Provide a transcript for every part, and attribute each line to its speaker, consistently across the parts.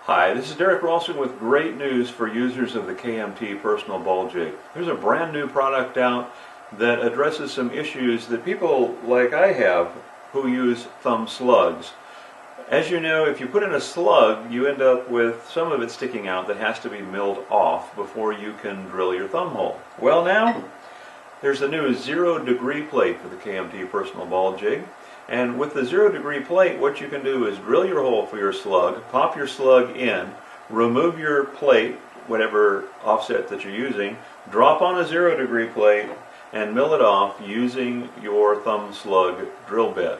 Speaker 1: Hi, this is Derek Ralston with great news for users of the KMT Personal Ball Jig. There's a brand new product out that addresses some issues that people like I have who use thumb slugs. As you know, if you put in a slug, you end up with some of it sticking out that has to be milled off before you can drill your thumb hole. Well, now there's the new 0-degree plate for the KMT Personal Ball Jig. And with the 0-degree plate, what you can do is drill your hole for your slug, pop your slug in, remove your plate, whatever offset that you're using, drop on a 0-degree plate, and mill it off using your thumb slug drill bit.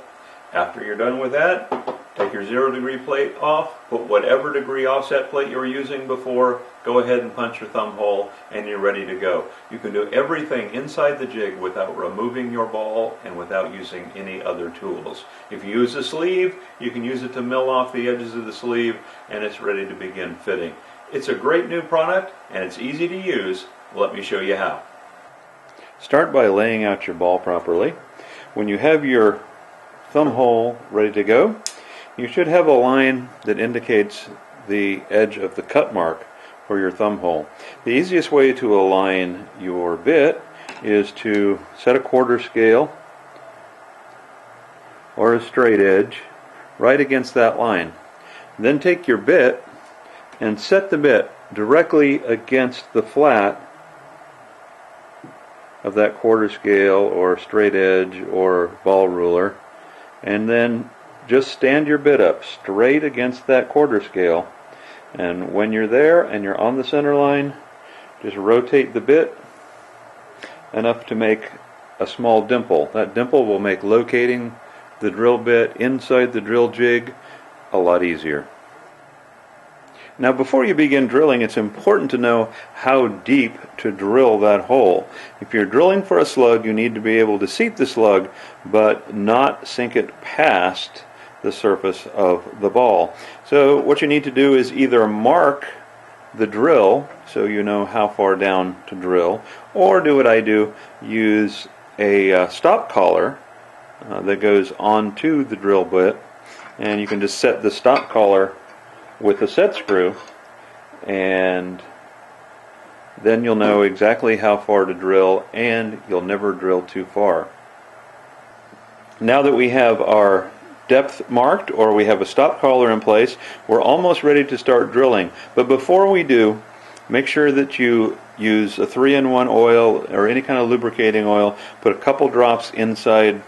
Speaker 1: After you're done with that, take your 0-degree plate off, put whatever degree offset plate you were using before, go ahead and punch your thumb hole, and you're ready to go. You can do everything inside the jig without removing your ball and without using any other tools. If you use a sleeve, you can use it to mill off the edges of the sleeve, and it's ready to begin fitting. It's a great new product, and it's easy to use. Let me show you how. Start by laying out your ball properly. When you have your thumb hole ready to go, you should have a line that indicates the edge of the cut mark for your thumb hole. The easiest way to align your bit is to set a quarter scale or a straight edge right against that line. Then take your bit and set the bit directly against the flat of that quarter scale or straight edge or ball ruler, and then just stand your bit up straight against that quarter scale, and when you're there and you're on the center line, just rotate the bit enough to make a small dimple. That dimple will make locating the drill bit inside the drill jig a lot easier. Now, before you begin drilling, it's important to know how deep to drill that hole. If you're drilling for a slug, you need to be able to seat the slug, but not sink it past the surface of the ball. So what you need to do is either mark the drill so you know how far down to drill, or do what I do, use a stop collar that goes onto the drill bit, and you can just set the stop collar with a set screw, and then you'll know exactly how far to drill, and you'll never drill too far. Now that we have our depth marked, or we have a stop collar in place, we're almost ready to start drilling. But before we do, make sure that you use a 3-in-1 oil or any kind of lubricating oil. Put a couple drops inside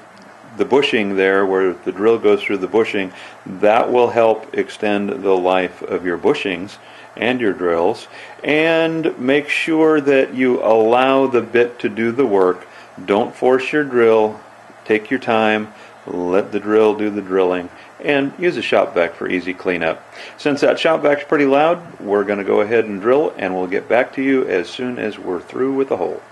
Speaker 1: the bushing there where the drill goes through the bushing. That will help extend the life of your bushings and your drills. And make sure that you allow the bit to do the work. Don't force your drill. Take your time. Let the drill do the drilling, and use a shop vac for easy cleanup. Since that shop vac's pretty loud, we're going to go ahead and drill, and we'll get back to you as soon as we're through with the hole.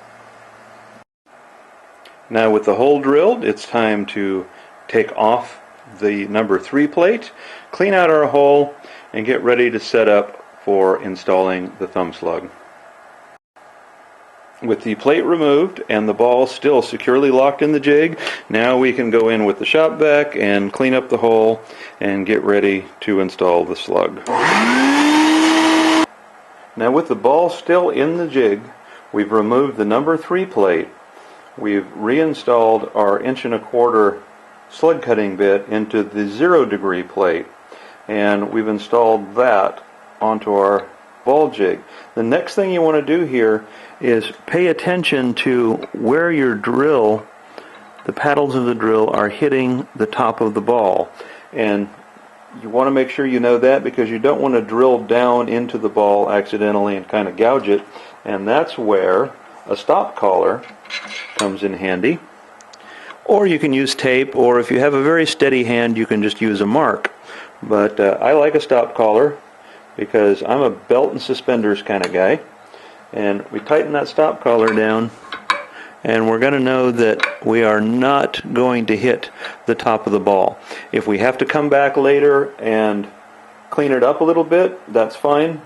Speaker 1: Now, with the hole drilled, it's time to take off the number 3 plate, clean out our hole, and get ready to set up for installing the thumb slug. With the plate removed and the ball still securely locked in the jig, now we can go in with the shop vac and clean up the hole and get ready to install the slug. Now, with the ball still in the jig, we've removed the number 3 plate. We've reinstalled our 1¼ slug cutting bit into the 0-degree plate, and we've installed that onto our ball jig. The next thing you want to do here is pay attention to where your drill, the paddles of the drill, are hitting the top of the ball. And you want to make sure you know that, because you don't want to drill down into the ball accidentally and kind of gouge it. And that's where a stop collar comes in handy. Or you can use tape, or if you have a very steady hand, you can just use a mark. But I like a stop collar because I'm a belt and suspenders kind of guy. And we tighten that stop collar down, and we're going to know that we are not going to hit the top of the ball. If we have to come back later and clean it up a little bit, that's fine,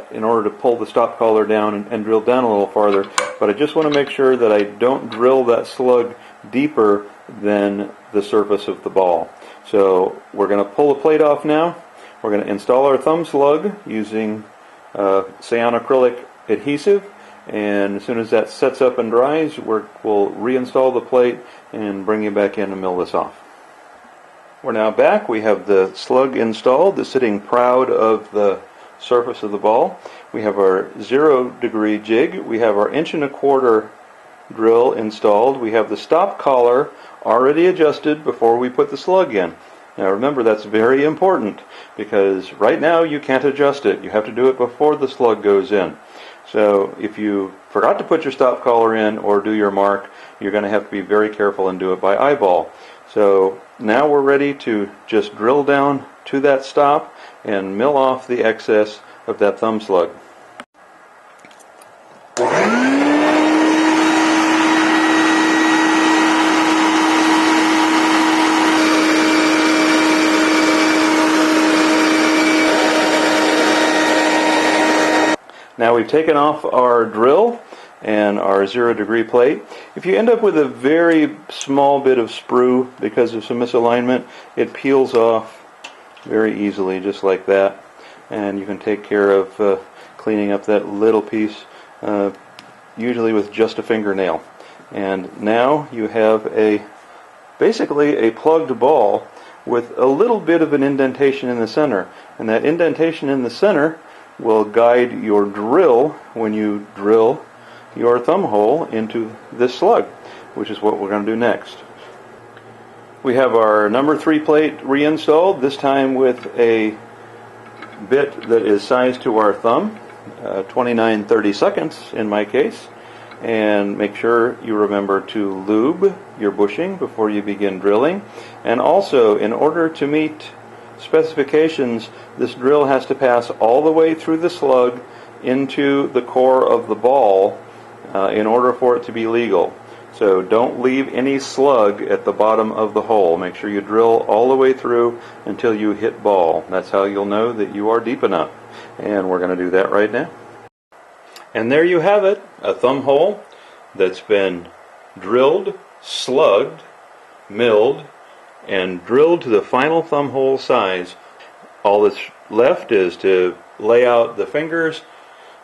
Speaker 1: in order to pull the stop collar down and drill down a little farther. But I just want to make sure that I don't drill that slug deeper than the surface of the ball. So we're going to pull the plate off now. We're going to install our thumb slug using cyanoacrylic adhesive, and as soon as that sets up and dries, we'll reinstall the plate and bring you back in and mill this off. We're now back. We have the slug installed. It's sitting proud of the surface of the ball. We have our 0-degree jig. We have our 1¼ drill installed. We have the stop collar already adjusted before we put the slug in. Now remember, that's very important because right now you can't adjust it. You have to do it before the slug goes in. So if you forgot to put your stop collar in or do your mark, you're going to have to be very careful and do it by eyeball. So now we're ready to just drill down to that stop and mill off the excess of that thumb slug. Now we've taken off our drill and our 0-degree plate. If you end up with a very small bit of sprue because of some misalignment, it peels off very easily, just like that. And you can take care of cleaning up that little piece, usually with just a fingernail. And now you have basically a plugged ball with a little bit of an indentation in the center. And that indentation in the center will guide your drill when you drill your thumb hole into this slug, which is what we're going to do next. We have our number 3 plate reinstalled, this time with a bit that is sized to our thumb, 29/32 in my case. And make sure you remember to lube your bushing before you begin drilling. And also, in order to meet specifications, this drill has to pass all the way through the slug into the core of the ball in order for it to be legal. So don't leave any slug at the bottom of the hole. Make sure you drill all the way through until you hit ball. That's how you'll know that you are deep enough. And we're going to do that right now. And there you have it, a thumb hole that's been drilled, slugged, milled, and drilled to the final thumb hole size. All that's left is to lay out the fingers,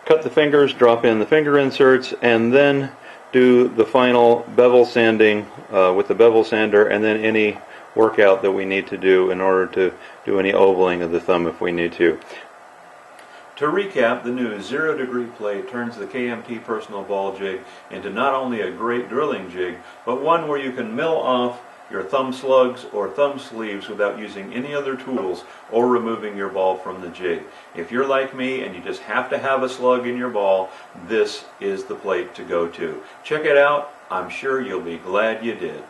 Speaker 1: cut the fingers, drop in the finger inserts, and then do the final bevel sanding with the bevel sander, and then any workout that we need to do in order to do any ovaling of the thumb if we need to. To recap, the new 0-degree plate turns the KMT Personal Ball jig into not only a great drilling jig, but one where you can mill off your thumb slugs or thumb sleeves without using any other tools or removing your ball from the jig. If you're like me and you just have to have a slug in your ball, this is the plate to go to. Check it out. I'm sure you'll be glad you did.